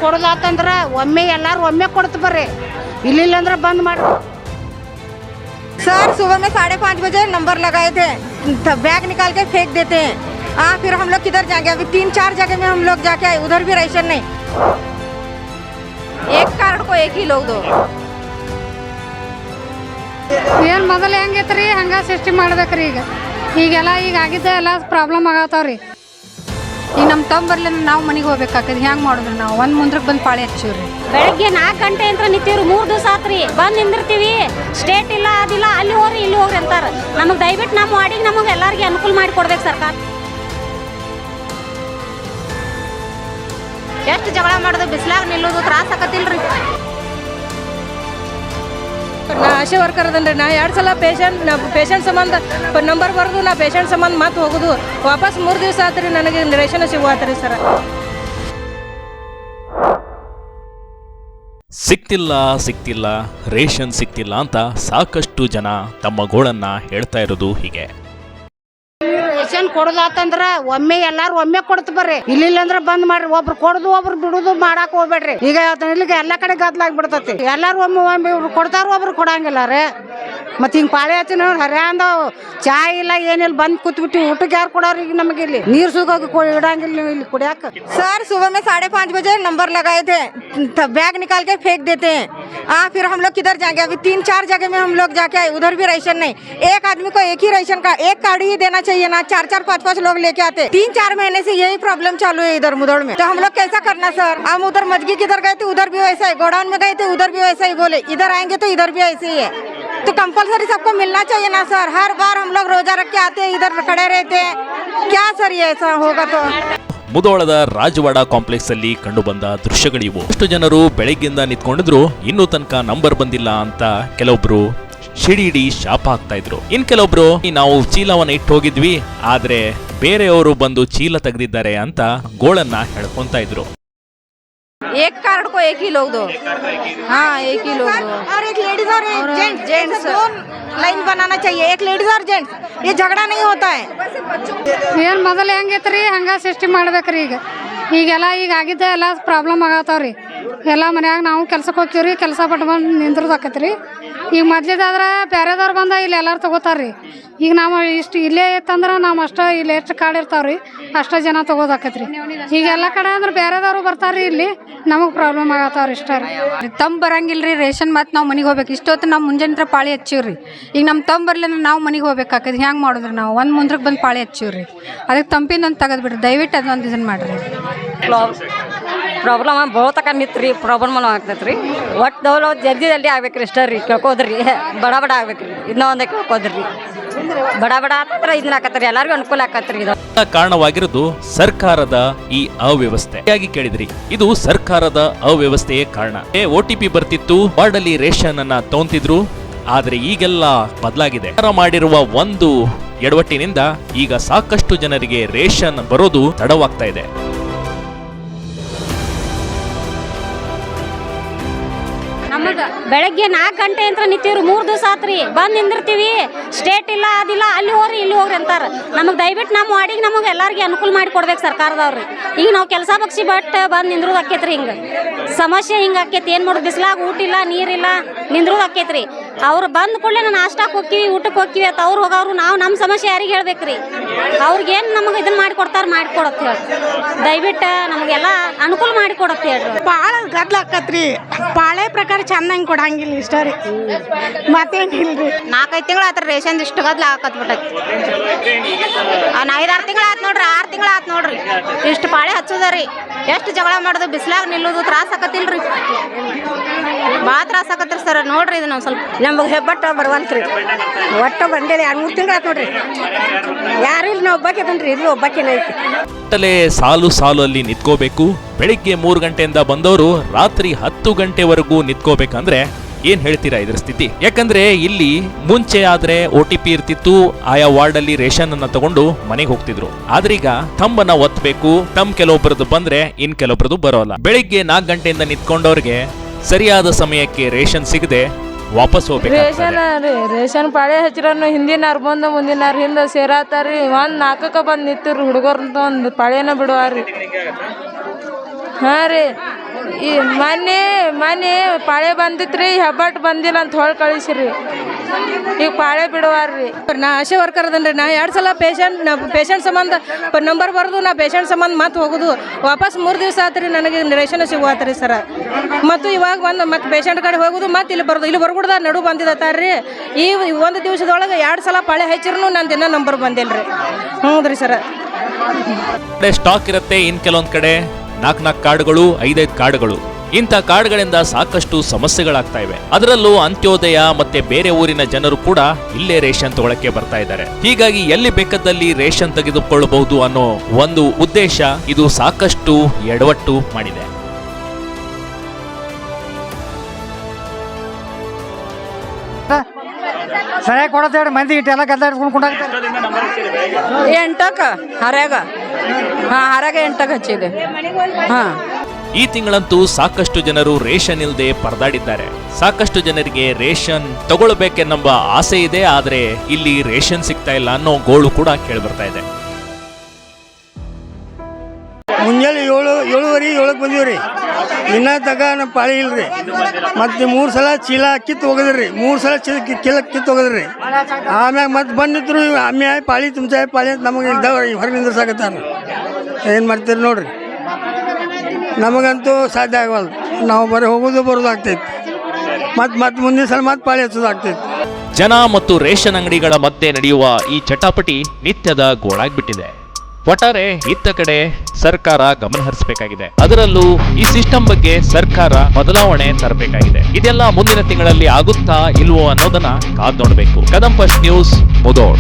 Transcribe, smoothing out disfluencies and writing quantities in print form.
ಕೊಡೋದಾತಂದ್ರೆ ಒಮ್ಮೆ ಎಲ್ಲರೂ ಒಮ್ಮೆ ಕೊಡ್ತು ಬರ್ರಿ, इल्लिಲ್ಲ ಅಂದ್ರೆ ಬಂದ್ ಮಾಡಿ। सर सुबह में 5:30 बजे नंबर लगाए थे, बैग निकाल के फेंक देते हैं। फिर हम लोग किधर जाएंगे? अभी 3-4 जगह में हम लोग जाके आए, उधर भी राशन नहीं। एक कार्ड को एक ही लोग दो। ಏನು ಮೊದಲು ಹೆಂಗೈತ್ರಿ ಹಂಗೆ ಸಿಸ್ಟಮ್ ಮಾಡ್ಬೇಕ್ರಿ। ಈಗೆಲ್ಲ ಆಗಿದ್ದ ಎಲ್ಲ ಪ್ರಾಬ್ಲಮ್ ಆಗತ್ತಾವ್ರಿ। ಈಗ ನಮ್ಮ ತಮ್ಮರ್ಲಿ ನಾವು ಮನೆಗೆ ಹೋಗ್ಬೇಕಾಗ್ತದೆ, ಹೆಂಗೆ ಮಾಡಿದ್ರಿ ನಾವು ಒಂದು ಮುಂದ್ರಕ್ಕೆ ಬಂದು ಪಾಳಿ ಹಚ್ಚಿವ್ರಿ। ಬೆಳಗ್ಗೆ 4 ಗಂಟೆ ಅಂತ ನಿಂತೀವ್ರಿ, 3 ದಿವಸ ಆತ್ರಿ ಬಂದು ನಿಂದಿರ್ತೀವಿ, ಸ್ಟೇಟ್ ಇಲ್ಲ ಅದಿಲ್ಲ, ಅಲ್ಲಿ ಹೋಗ್ರಿ ಇಲ್ಲಿ ಹೋಗ್ರಿ ಅಂತಾರೆ। ನಮಗೆ ದಯವಿಟ್ಟು ನಮ್ಮ ವಾರ್ಡಿಗೆ ನಮಗೆ ಎಲ್ಲರಿಗೆ ಅನುಕೂಲ ಮಾಡಿ ಕೊಡ್ಬೇಕು ಸರ್ಕಾರ। ಎಷ್ಟು ಜಗಳ ಮಾಡೋದು, ಬಿಸಿಲಾಗ ನಿಲ್ಲೋದು ತ್ರಾಸ ಆಕತಿಲ್ರಿ। ನಾ ಆಶಾ ವರ್ಕರ್ ಅದನ್ರಿ, ನಾ 2 ಸಲ ಪೇಷಂಟ್ ಸಂಬಂಧ ನಂಬರ್ ಬರೋದು, ನಾ ಪೇಷಂಟ್ ಸಂಬಂಧ ಮತ್ತೆ ಹೋಗೋದು, ವಾಪಸ್ 3 ದಿವಸ ಆತ್ರಿ ನನಗೆ ರೇಷನ್ ಸಿಗುವತ್ರಿ ಸರ್। ಸಿಕ್ತಿಲ್ಲ ರೇಷನ್ ಸಿಕ್ತಿಲ್ಲ ಅಂತ ಸಾಕಷ್ಟು ಜನ ತಮ್ಮ ಗೋಳನ್ನ ಹೇಳ್ತಾ ಇರೋದು ಹೀಗೆ। ರೇಷನ್ ಕೊಡೋದಾತಂದ್ರ ಒಮ್ಮೆ ಎಲ್ಲಾರು ಒಮ್ಮೆ ಕೊಡ್ತು ಬರ್ರಿ, ಇಲ್ಲಿಲ್ಲ ಅಂದ್ರೆ ಬಂದ್ ಮಾಡ್ರಿ। ಒಬ್ರು ಕೊಡುದು ಒಬ್ರು ಬಿಡುದು ಮಾಡಾಕ ಹೋಗ್ಬೇಡ್ರಿ। ಈಗ ಇಲ್ಲಿಗೆ ಎಲ್ಲಾ ಕಡೆ ಗದ್ಲಾಗಿ ಬಿಡ್ತತಿ, ಎಲ್ಲಾರು ಒಮ್ಮೆ ಒಬ್ರು ಕೊಡ್ತಾರ, ಒಬ್ರು ಕೊಡಂಗಿಲ್ಲ ರೀ। ಮತ್ತೆ ಹಿಂಗ್ ಪಾಳೆ ಹಚ್ಚಿನ ಹರ್ಯಾಂದ ಚಾ ಇಲ್ಲ ಏನಿಲ್ಲ, ಬಂದ್ ಕೂತ್ಬಿಟ್ಟು ಊಟಕ್ಕೆ ಯಾರು ಕೊಡೋರು? ಈಗ ನಮಗೆ ಇಲ್ಲಿ ನೀರು ಸುಗೋಗಿ ಇಡಂಗಿಲ್ಲ ನೀವು ಇಲ್ಲಿ ಕುಡಿಯಾಕ। सर सुबह में 5:30 बजे नंबर लगाए थे, बैग निकाल के फेंक देते हैं। फिर हम लोग किधर जाएंगे? अभी 3-4 जगह में हम लोग जाके आए, उधर भी राशन नहीं। एक आदमी को एक ही राशन का एक कार्ड ही देना चाहिए ना, 4-4 5-5 लोग लेके आते। 3-4 महीने से यही प्रॉब्लम चालू है इधर मुदौड़ में, तो हम लोग कैसा करना सर? हम उधर मजगी किधर गए थे, उधर भी वैसा ही, गोडाउन में गए थे उधर भी वैसा ही बोले, इधर आएंगे तो इधर भी ऐसे ही है। तो कंपलसरी सबको मिलना चाहिए ना सर? हर बार हम लोग रोजा रख के आते हैं, इधर खड़े रहते हैं, क्या सर ये ऐसा होगा? तो ಮುಧೋಳದ ರಾಜವಾಡ ಕಾಂಪ್ಲೆಕ್ಸ್ ಅಲ್ಲಿ ಕಂಡುಬಂದ ದೃಶ್ಯಗಳಿವು। ಎಷ್ಟು ಜನರು ಬೆಳಗ್ಗಿಂದ ನಿಂತ್ಕೊಂಡಿದ್ರು, ಇನ್ನೂ ತನಕ ನಂಬರ್ ಬಂದಿಲ್ಲ ಅಂತ ಕೆಲವೊಬ್ರು ಶಿಡಿಡಿ ಶಾಪ ಹಾಕ್ತಾ ಇದ್ರು। ಇನ್ ಕೆಲವೊಬ್ರು ನಾವು ಚೀಲವನ್ನ ಇಟ್ಟು ಹೋಗಿದ್ವಿ, ಆದ್ರೆ ಬೇರೆಯವರು ಬಂದು ಚೀಲ ತೆಗೆದಿದ್ದಾರೆ ಅಂತ ಗೋಳನ್ನ ಹೇಳ್ಕೊಂತ ಇದ್ರು। एक कार्ड को एक ही लोग दो। हाँ एक ही लोग दो, और एक लेडीज और जेंट्स लाइन बनाना चाहिए, एक लेडीज और जेंट्स, ये झगड़ा नहीं होता है। ಏನು ಮೊದಲು ಹೆಂಗೈತ್ರಿ ಹಂಗೆ ಸಿಸ್ಟಮ್ ಮಾಡ್ಬೇಕ್ರಿ। ಈಗೆಲ್ಲ ಆಗಿದ್ದ ಎಲ್ಲ ಪ್ರಾಬ್ಲಮ್ ಆಗತ್ತಾವ್ರಿ। ಎಲ್ಲ ಮನ್ಯಾಗ ನಾವು ಕೆಲ್ಸಕ್ಕೆ ಹೋಗ್ತೀವ್ರಿ, ಕೆಲಸ ಪಟ್ಟು ಬಂದು ನಿಂದ್ರದಾಕತ್ರಿ। ಈಗ ಮೊದ್ಲಿದಾದ್ರೆ ಬೇರೆದವ್ರು ಬಂದ ಇಲ್ಲಿ ಎಲ್ಲರೂ ತಗೋತಾರ್ರಿ। ಈಗ ನಾವು ಇಷ್ಟು ಇಲ್ಲೇ ಇತ್ತಂದ್ರೆ ನಾವು ಅಷ್ಟು ಇಲ್ಲಿ ಎಷ್ಟು ಕಾರ್ಡ್ ಇರ್ತಾವ್ರಿ ಅಷ್ಟು ಜನ ತಗೋದಾಕತ್ರಿ। ಈಗ ಎಲ್ಲ ಕಡೆ ಅಂದ್ರೆ ಬೇರೆದವ್ರು ಬರ್ತಾರ್ರಿ, ಇಲ್ಲಿ ನಮಗೆ ಪ್ರಾಬ್ಲಮ್ ಆಗತ್ತಾವ್ರಿ ಇಷ್ಟ ರೀ। ತಮ್ಮ ಬರಂಗಿಲ್ರಿ ರೇಷನ್, ಮತ್ತು ನಾವು ಮನೆಗೆ ಹೋಗ್ಬೇಕು। ಇಷ್ಟೊತ್ತು ನಾವು ಮುಂಜಾನೆ ಪಾಳಿ ಹಚ್ಚಿವ್ರಿ, ಈಗ ನಮ್ಮ ತಮ್ಮ ಬರ್ಲಿಲ್ಲ ನಾವು ಮನೆಗೆ ಹೋಗ್ಬೇಕಾಕೈತಿ, ಹೆಂಗೆ ಮಾಡಿದ್ರಿ ನಾವು ಒಂದು ಮುಂದ್ರಕ್ಕೆ ಬಂದು ಪಾಳಿ ಹಚ್ಚಿವ್ರಿ। ಅದಕ್ಕೆ ತಂಪಿಂದೊಂದು ತೆಗೆದು ಬಿಡ್ರಿ, ದಯವಿಟ್ಟು ಅದೊಂದು ಇದನ್ನು ಮಾಡಿರಿ। ಪ್ರಾಬ್ಲಮ್ ಬಹುತಕ ನಿತ್ರಿ, ಪ್ರಾಬ್ಲಮ್ ಆಗ್ತೈತೆ ರೀ। ಒಟ್ಟು ದೌಲ ಜಲ್ದಿ ಆಗ್ಬೇಕ್ರಿ, ಇಷ್ಟ ರೀ ಕೇಳ್ಕೋದ್ರಿ, ಬಡ ಆಗ್ಬೇಕ್ರಿ, ಇನ್ನೊಂದೇ ಕೇಳ್ಕೋದ್ರಿ, ಬಡ ಆತತ್ರ ಇದನ್ನ ಆಕತ್ರಿ, ಎಲ್ಲರಿಗೂ ಅನುಕೂಲ ಆಕತ್ರಿ। ಇದು ಕಾರಣವಾಗಿರೋದು ಸರ್ಕಾರದ ಈ ಅವ್ಯವಸ್ಥೆ ಆಗಿ ಕೇಳಿದ್ರಿ, ಇದು ಸರ್ಕಾರದ ಅವ್ಯವಸ್ಥೆಯೇ ಕಾರಣ। OTP ಬರ್ತಿತ್ತು, ವಾರ್ಡಲ್ಲಿ ರೇಷನ್ ಅನ್ನ ತಗೊಂತಿದ್ರು, ಆದ್ರೆ ಈಗೆಲ್ಲ ಬದಲಾಗಿದೆ। ಮಾಡಿರುವ ಒಂದು ಎಡವಟ್ಟಿನಿಂದ ಈಗ ಸಾಕಷ್ಟು ಜನರಿಗೆ ರೇಷನ್ ಬರೋದು ತಡವಾಗ್ತಾ ಇದೆ। ನಮಗೆ ಬೆಳಗ್ಗೆ 4 ಗಂಟೆ ಅಂತ ನಿಂತೀವ್ರಿ, 3 ದಿವಸ ಆತ್ರಿ ಬಂದು ನಿಂದಿರ್ತೀವಿ, ಸ್ಟೇಟ್ ಇಲ್ಲ ಅದಿಲ್ಲ, ಅಲ್ಲಿ ಹೋಗ್ರಿ ಇಲ್ಲಿ ಹೋಗ್ರಿ ಅಂತಾರೆ। ನಮಗೆ ದಯವಿಟ್ಟು ನಮ್ಮ ವಾರ್ಡಿಗೆ ನಮಗೆ ಎಲ್ಲರಿಗೆ ಅನುಕೂಲ ಮಾಡಿ ಕೊಡ್ಬೇಕು ಸರ್ಕಾರದವ್ರಿ। ಈಗ ನಾವು ಕೆಲಸ ಬಗ್ಸಿ ಬಟ್ ಬಂದು ನಿಂದ್ರೋದು ಆಕೈತ್ರಿ, ಹಿಂಗೆ ಸಮಸ್ಯೆ ಹಿಂಗೆ ಆಕೈತಿ। ಏನು ಮಾಡೋದು, ಬಿಸಿಲಾಗ ಊಟ ಇಲ್ಲ ನೀರಿಲ್ಲ, ನಿಂದ್ರೋದು ಆಕೈತ್ರಿ। ಅವ್ರು ಬಂದ ಕೂಡಲೇ ನಾನು ನಾಷ್ಟಕ್ಕೆ ಹೋಗ್ತೀವಿ, ಊಟಕ್ಕೆ ಹೋಗ್ತೀವಿ ಅಂತ ಅವ್ರು ಹೋಗೋರು, ನಾವು ನಮ್ಮ ಸಮಸ್ಯೆ ಯಾರಿಗೆ ಹೇಳ್ಬೇಕ್ರಿ? ಅವ್ರಿಗೇನು ನಮಗೆ ಇದನ್ನ ಮಾಡಿಕೊಡ್ತಾರೆ, ಮಾಡಿಕೊಡತ್ತೆ ಹೇಳಿ, ದಯವಿಟ್ಟು ನಮಗೆಲ್ಲ ಅನುಕೂಲ ಮಾಡಿಕೊಡತ್ತೆ ಹೇಳ್ರಿ। ಭಾಳ ಗದ್ಲಾಕತ್ರಿ, ಪಾಳೆ ಪ್ರಕಾರ ಚೆನ್ನಾಗಿ ಕೊಡಂಗಿಲ್ಲ ಇಷ್ಟ ರೀ, ಮತ್ತೇನಿಲ್ರಿ। 4-5 ತಿಂಗಳು ಆತ್ರ ರೇಷನ್ ಇಷ್ಟು ಗದ್ಲ ಹಾಕತ್ಬಿಟ್ಟೈತಿ। 5-6 ತಿಂಗಳು ಆತ್ ನೋಡ್ರಿ, 6 ತಿಂಗಳು ಆತ್ ನೋಡ್ರಿ, ಇಷ್ಟು ಪಾಳೆ ಹಚ್ಚೋದ್ರಿ। ಎಷ್ಟು ಜಗಳ ಮಾಡೋದು, ಬಿಸಿಲಾಗ ನಿಲ್ಲೋದು ತ್ರಾಸ ಆಕತಿಲ್ರಿ, ಭಾಳ ತ್ರಾಸ ಆಕತ್ರಿ ಸರ್। ನೋಡ್ರಿ ಇದು ನಾವು ಸ್ವಲ್ಪ ನಮಗೆ ಹೆಬ್ಬಟ್ಟ ಬರುವಂತ್ರಿ, ಒಟ್ಟು ಬಂದೇನೆ 2-3 ತಿಂಗಳು ಆತ್ ನೋಡ್ರಿ, ಯಾರು ಇಲ್ಲಿ ನಾವು ಒಬ್ಬಾಕೆ ಅದನ್ರಿ, ಇಲ್ಲಿ ಒಬ್ಬಾಕೆನ ಐತಿ। ಸಾಲು ಅಲ್ಲಿ ನಿಂತ್ಕೋಬೇಕು। ಬೆಳಿಗ್ಗೆ 3 ಗಂಟೆಯಿಂದ ಬಂದವರು ರಾತ್ರಿ 10 ಗಂಟೆವರೆಗೂ ನಿಂತ್ಕೋಬೇಕಂದ್ರೆ ಏನ್ ಹೇಳ್ತೀರಾ ಇದ್ರ ಸ್ಥಿತಿ? ಯಾಕಂದ್ರೆ ಇಲ್ಲಿ ಮುಂಚೆ ಆದ್ರೆ OTP ಇರ್ತಿತ್ತು, ಆಯಾ ವಾರ್ಡ್ ಅಲ್ಲಿ ರೇಷನ್ ಅನ್ನ ತಗೊಂಡು ಮನೆಗೆ ಹೋಗ್ತಿದ್ರು, ಆದ್ರೆ ಈಗ ತಮ್ಮನ್ನ ಒತ್ತಬೇಕು, ತಮ್ಮ ಕೆಲವೊಬ್ಬರದ್ದು ಬಂದ್ರೆ ಇನ್ ಕೆಲವೊಬ್ಬರದ್ದು ಬರೋಲ್ಲ। ಬೆಳಿಗ್ಗೆ 4 ಗಂಟೆಯಿಂದ ನಿಂತ್ಕೊಂಡವ್ರಿಗೆ ಸರಿಯಾದ ಸಮಯಕ್ಕೆ ರೇಷನ್ ಸಿಗದೆ ವಾಪಸ್ ಹೋಗ್ಬೇಕು। ರೇಷನ್ ಪಾಳೆ ಹಚ್ಚಿರನು ಹಿಂದಿನಾರು ಬಂದು ಮುಂದಿನಾರು ಹಿಂದೆ ಸೇರಾತಾರಿ, 1-4ಕ್ಕೆ ಬಂದು ನಿಂತಿರು ಹುಡುಗರು, ಒಂದು ಪಾಳೆನ ಬಿಡುವಾರಿ। ಹಾಂ ರೀ, ಈ ಮೊನ್ನೆ ಪಾಳೆ ಬಂದಿತ್ರಿ ಹೆಬ್ಬಟ್ ಬಂದಿಲ್ಲ ಅಂತ ಹೊಳ್ ಕಳಿಸಿರಿ ಈಗ ಪಾಳೆ ಬಿಡುವಾರ್ರಿ. ನಾ ಆಶಾ ವರ್ಕರ್ ಅದನ್ರಿ. ನಾ 2 ಸಲ ಪೇಷಂಟ್ ಸಂಬಂಧ ನಂಬರ್ ಬರೋದು, ನಾ ಪೇಷಂಟ್ ಸಂಬಂಧ ಮತ್ತೆ ಹೋಗೋದು. ವಾಪಸ್ 3 ದಿವಸ ಆತ್ರಿ ನನಗೆ ರೇಷನ್ ಸಿಗುವತ್ರಿ ಸರ. ಮತ್ತು ಇವಾಗ ಬಂದು ಮತ್ತೆ ಪೇಷಂಟ್ ಕಡೆ ಹೋಗೋದು, ಮತ್ತೆ ಇಲ್ಲಿ ಬರೋದು. ಇಲ್ಲಿ ಬರ್ಗುಡ್ದ ನಡು ಬಂದಿದತ್ತಾರ್ರಿ. ಈ 1 ದಿವಸದೊಳಗೆ 2 ಸಲ ಪಾಳೆ ಹಚ್ಚಿರೂ ನಂದು ಇನ್ನೂ ನಂಬರ್ ಬಂದಿಲ್ಲ ರೀ. ಹ್ಞೂ ರೀ ಸರ. ಸ್ಟಾಕ್ ಇರುತ್ತೆ, ಇನ್ ಕೆಲವೊಂದ್ ಕಡೆ 4 ಕಾರ್ಡ್ಗಳು 5 ಕಾರ್ಡ್ಗಳು. ಇಂಥ ಕಾರ್ಡ್ಗಳಿಂದ ಸಾಕಷ್ಟು ಸಮಸ್ಯೆಗಳಾಗ್ತಾ ಇವೆ. ಅದರಲ್ಲೂ ಅಂತ್ಯೋದಯ ಮತ್ತೆ ಬೇರೆ ಊರಿನ ಜನರು ಕೂಡ ಇಲ್ಲೇ ರೇಷನ್ ತಗೊಳಕ್ಕೆ ಬರ್ತಾ ಇದ್ದಾರೆ. ಹೀಗಾಗಿ ಎಲ್ಲಿ ಬೇಕಾದಲ್ಲಿ ರೇಷನ್ ತೆಗೆದುಕೊಳ್ಳಬಹುದು ಅನ್ನೋ ಒಂದು ಉದ್ದೇಶ ಇದು ಸಾಕಷ್ಟು ಎಡವಟ್ಟು ಮಾಡಿದೆ. ಸರಿಯಾಗಿ ಕೊಡತ್ತೇಳಿ ಮಂದಿ ಇಟ್ಟೆಲ್ಲ ಗದ್ದಾಡ್ಕೊಂಡು ಕೊಂಡಾಗ್ತಾರೆ. 8ಕ್ಕೆ ಹರ್ಯಾಗ ಹರ್ಯಾಗ 8ಕ್ಕೆ ಹಚ್ಚಿದೆ. ಹಾಂ, ಈ ತಿಂಗಳಂತೂ ಸಾಕಷ್ಟು ಜನರು ರೇಷನ್ ಇಲ್ಲದೆ ಪರದಾಡಿದ್ದಾರೆ. ಸಾಕಷ್ಟು ಜನರಿಗೆ ರೇಷನ್ ತಗೊಳ್ಬೇಕೆನ್ನುವ ಆಸೆ ಇದೆ, ಆದರೆ ಇಲ್ಲಿ ರೇಷನ್ ಸಿಗ್ತಾ ಇಲ್ಲ ಅನ್ನೋ ಗೋಳು ಕೂಡ ಕೇಳಿಬರ್ತಾ ಇದೆ. ಮುಂಜಾನೆ 7:30 ಬಂದೀವ್ರಿ. ಇನ್ನೂ ತಗ ನಮ್ಮ ಪಾಳಿ ಇಲ್ರಿ. ಮತ್ತೆ 3 ಸಲ ಚೀಲ ಕಿತ್ತು ಹೋಗದ್ರಿ. 3 ಸಲ ಚೀಲ ಕಿತ್ತು ಹೋಗದ್ರಿ. ಆಮ್ಯಾಗ ಮತ್ತೆ ಬಂದಿದ್ರು ಆಮ್ಯಾಗ ಪಾಳಿ ತುಮಚ ಪಾಳಿ ಅಂತ ನಮಗೆ ಇದ್ದವ್ರಿ ಹೊರಗೆ ನಿಂದ್ರಸಾಕತ್ತಾರ. ಏನು ಮಾಡ್ತೀರಿ ನೋಡ್ರಿ, ನಮಗಂತೂ ಸಾಧ್ಯ ಆಗವಲ್ದು. ನಾವು ಬರೀ ಹೋಗೋದು ಬರೋದು ಆಗ್ತೈತಿ. ಮತ್ತೆ ಮುಂದಿನ ಸಲ ಮತ್ತೆ ಪಾಳಿ ಹಚ್ಚೋದು ಆಗ್ತೈತಿ. ಜನ ಮತ್ತು ರೇಷನ್ ಅಂಗಡಿಗಳ ಮಧ್ಯೆ ನಡೆಯುವ ಈ ಚಟಾಪಟಿ ನಿತ್ಯದ ಗೋಳಾಗ್ಬಿಟ್ಟಿದೆ. ಒಟ್ಟಾರೆ ಇತ್ತ ಕಡೆ ಸರ್ಕಾರ ಗಮನ ಹರಿಸಬೇಕಾಗಿದೆ. ಅದರಲ್ಲೂ ಈ ಸಿಸ್ಟಮ್ ಬಗ್ಗೆ ಸರ್ಕಾರ ಬದಲಾವಣೆ ತರಬೇಕಾಗಿದೆ. ಇದೆಲ್ಲ ಮುಂದಿನ ತಿಂಗಳಲ್ಲಿ ಆಗುತ್ತಾ ಇಲ್ವೋ ಅನ್ನೋದನ್ನ ಕಾದ್ ನೋಡಬೇಕು. Kadam first news, Mudhol.